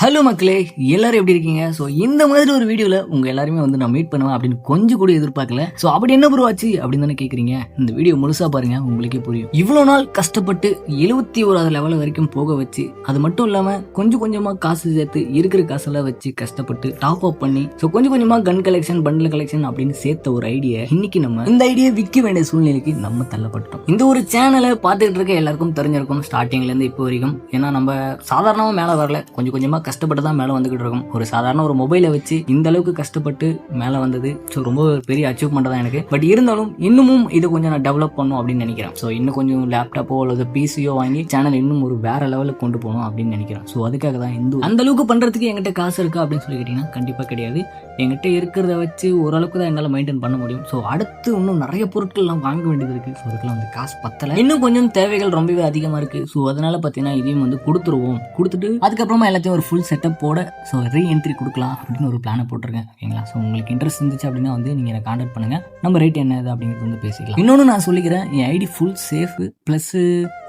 Hello மக்களே, எல்லாரும் எப்படி இருக்கீங்க? ஸோ இந்த மாதிரி ஒரு வீடியோவில் உங்கள் எல்லாருமே வந்து நான் மீட் பண்ணுவேன் அப்படின்னு கொஞ்சம் கூட எதிர்பார்க்கல. ஸோ அப்படி என்ன ப்ரோ ஆச்சு அப்படின்னு தானே கேட்குறீங்க. இந்த வீடியோ முழுசாக பாருங்கள், உங்களுக்கே புரியும். இவ்வளோ நாள் கஷ்டப்பட்டு 71வது லெவல் வரைக்கும் போக வச்சு, அது மட்டும் இல்லாமல் கொஞ்சம் கொஞ்சமாக காசு சேர்த்து இருக்கிற காசெல்லாம் வச்சு கஷ்டப்பட்டு டாப் அப் பண்ணி, ஸோ கொஞ்சம் கொஞ்சமாக கன் கலெக்ஷன் பண்டில் கலெக்ஷன் அப்படின்னு சேர்த்த ஒரு ஐடியா இன்னைக்கு நம்ம இந்த ஐடியா விற்க வேண்டிய சூழ்நிலைக்கு நம்ம தள்ளப்பட்டோம். இந்த ஒரு சேனலை பார்த்துக்கிட்டு இருக்க எல்லாருக்கும் தெரிஞ்சிருக்கும் ஸ்டார்டிங்லேருந்து இப்போ வரைக்கும். ஏன்னா நம்ம சாதாரணமாக மேலே வரல, கொஞ்சம் கொஞ்சமாக கஷ்டப்பட்டு தான் மேலே வந்துகிட்டு இருக்கும். ஒரு சாதாரண ஒரு மொபைலை வச்சு இந்த அளவுக்கு கஷ்டப்பட்டு மேலே வந்தது ஸோ ரொம்ப பெரிய அச்சீவ்மெண்ட் தான் எனக்கு. பட் இருந்தாலும் இன்னமும் இதை கொஞ்சம் நான் டெவலப் பண்ணும் அப்படின்னு நினைக்கிறேன். ஸோ இன்னும் கொஞ்சம் லேப்டாப்போ அல்லது பிசியோ வாங்கி சேனல் இன்னும் ஒரு வேற லெவலுக்கு கொண்டு போகணும் அப்படின்னு நினைக்கிறேன். ஸோ அதுக்காக தான் அந்த அளவுக்கு பண்றதுக்கு என்கிட்ட காசு இருக்கா அப்படின்னு சொல்லி கேட்டீங்கன்னா கண்டிப்பாக கிடையாது. என்கிட்ட இருக்கிறத வச்சு ஓரளவுக்கு தான் என்னால் மெயின்டைன் பண்ண முடியும். ஸோ அடுத்து இன்னும் நிறைய பொருட்கள்லாம் வாங்க வேண்டியது இருக்கு. ஸோ அதுக்கெல்லாம் வந்து காசு பத்தலை, இன்னும் கொஞ்சம் தேவைகள் ரொம்பவே அதிகமாக இருக்கு. ஸோ அதனால பார்த்தீங்கன்னா இதையும் வந்து கொடுத்துட்டு அதுக்கப்புறமா எல்லாத்தையும் ஒரு ஃபுல் செட்டப் போட ஸோ ரீஎன்ட்ரி கொடுக்கலாம் அப்படின்னு ஒரு பிளானை போட்டிருக்கேன். ஓகேங்களா? ஸோ உங்களுக்கு இன்ட்ரெஸ்ட் இருந்துச்சு அப்படின்னா வந்து நீங்கள் என்னை கான்டாக்ட் பண்ணுங்கள். நம்ம ரேட் என்னது அப்படிங்கிறது வந்து பேசிக்கலாம். இன்னொன்று நான் சொல்லிக்கிறேன், என் ஐடி ஃபுல் சேஃப் ப்ளஸ்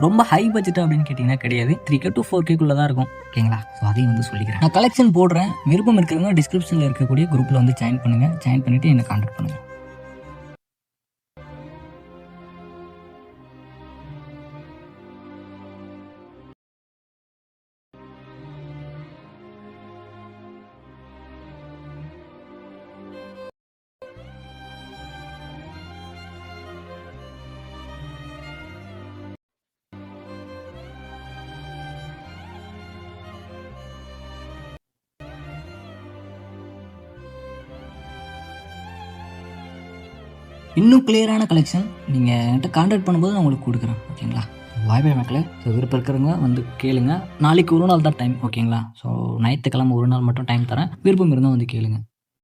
ரொம்ப ஹை பட்ஜெட் அப்படின்னு கேட்டிங்கன்னா கிடையாது. 3K to 4K தான் இருக்கும். ஓகேங்களா? ஸோ அதையும் வந்து சொல்லிக்கிறேன். நான் கலெக்ஷன் போடுறேன், விருப்பம் இருக்கிறவங்க டிஸ்கிரிப்ஷனில் இருக்கக்கூடிய குரூப்பில் வந்து ஜாயின் பண்ணுங்கள். ஜாயின் பண்ணிவிட்டு என்னை கான்டாக்ட் பண்ணுங்கள். இன்னும் கிளியரான கலெக்ஷன் நீங்கள் என்கிட்ட கான்டாக்ட் பண்ணும்போது நான் உங்களுக்கு கொடுக்குறேன். ஓகேங்களா? வாய்ப்பே மக்களே. ஸோ விருப்பம் இருக்கிறவங்க வந்து கேளுங்க. நாளைக்கு ஒரு நாள் தான் டைம். ஓகேங்களா? ஸோ ஞாயிற்றுக்கிழமை ஒரு நாள் மட்டும் டைம் தரேன். விருப்பம் இருந்தால் வந்து கேளுங்க.